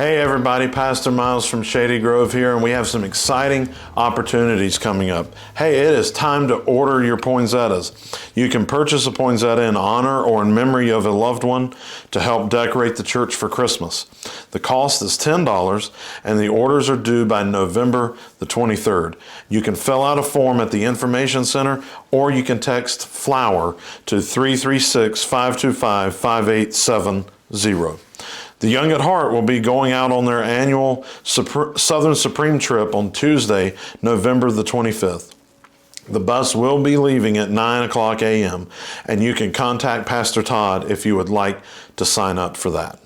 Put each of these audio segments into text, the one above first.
Hey everybody, Pastor Myles from Shady Grove here, and we have some exciting opportunities coming up. Hey, it is time to order your poinsettias. You can purchase a poinsettia in honor or in memory of a loved one to help decorate the church for Christmas. The cost is $10 and the orders are due by November the 23rd. You can fill out a form at the Information Center or you can text FLOWER to 336-525-5870. The Young at Heart will be going out on their annual Southern Supreme trip on Tuesday, November the 25th. The bus will be leaving at 9 o'clock a.m. and you can contact Pastor Todd if you would like to sign up for that.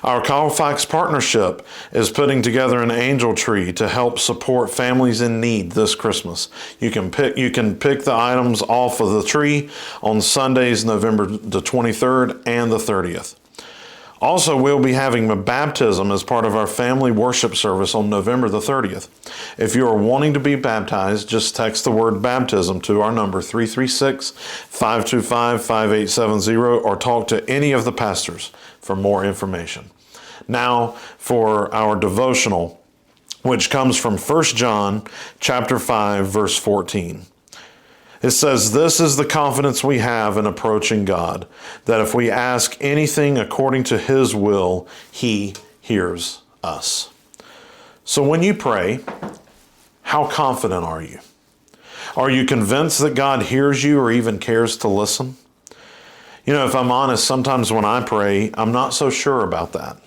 Our Colfax Partnership is putting together an angel tree to help support families in need this Christmas. You can pick the items off of the tree on Sundays, November the 23rd and the 30th. Also, we'll be having a baptism as part of our family worship service on November the 30th. If you are wanting to be baptized, just text the word baptism to our number 336-525-5870 or talk to any of the pastors for more information. Now for our devotional, which comes from 1 John chapter 5, verse 14. It says, "This is the confidence we have in approaching God, that if we ask anything according to His will, He hears us." So when you pray, how confident are you? Are you convinced that God hears you or even cares to listen? You know, if I'm honest, sometimes when I pray, I'm not so sure about that.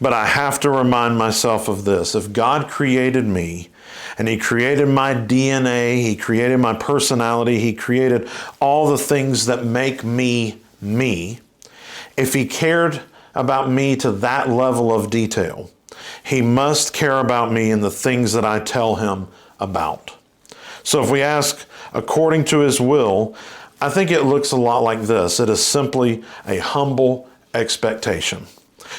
But I have to remind myself of this. If God created me, and He created my DNA, He created my personality, He created all the things that make me, me. If He cared about me to that level of detail, He must care about me and the things that I tell Him about. So if we ask according to His will, I think it looks a lot like this. It is simply a humble expectation.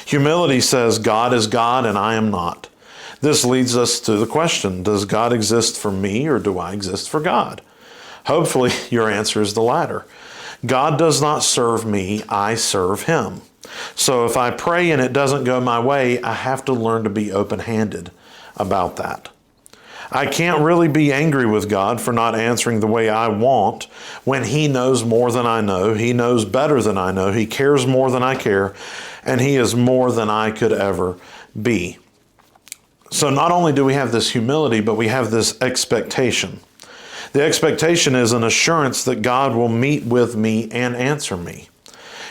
Humility says God is God and I am not. This leads us to the question, does God exist for me or do I exist for God? Hopefully your answer is the latter. God does not serve me, I serve Him. So if I pray and it doesn't go my way, I have to learn to be open-handed about that. I can't really be angry with God for not answering the way I want when He knows more than I know, He knows better than I know, He cares more than I care, and He is more than I could ever be. So not only do we have this humility, but we have this expectation. The expectation is an assurance that God will meet with me and answer me.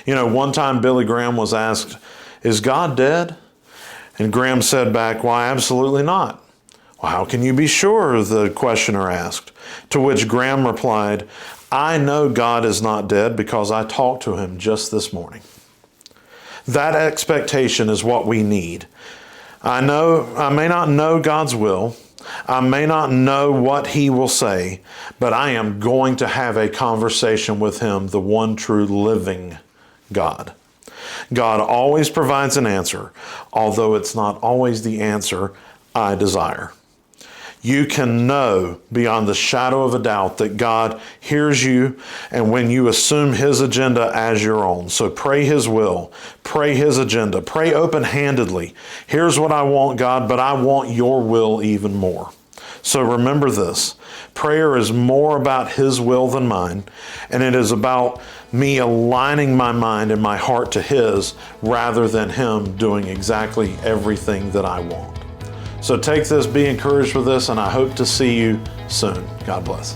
You know, one time Billy Graham was asked, "Is God dead?" And Graham said back, "Why, absolutely not." "Well, how can you be sure?" the questioner asked. To which Graham replied, "I know God is not dead because I talked to Him just this morning." That expectation is what we need. I may not know God's will. I may not know what He will say, but I am going to have a conversation with Him, the one true living God. God always provides an answer, although it's not always the answer I desire. You can know beyond the shadow of a doubt that God hears you and when you assume His agenda as your own. So pray His will, pray His agenda, pray open-handedly. Here's what I want, God, but I want your will even more. So remember this, prayer is more about His will than mine, and it is about me aligning my mind and my heart to His rather than Him doing exactly everything that I want. So take this, be encouraged with this, and I hope to see you soon. God bless.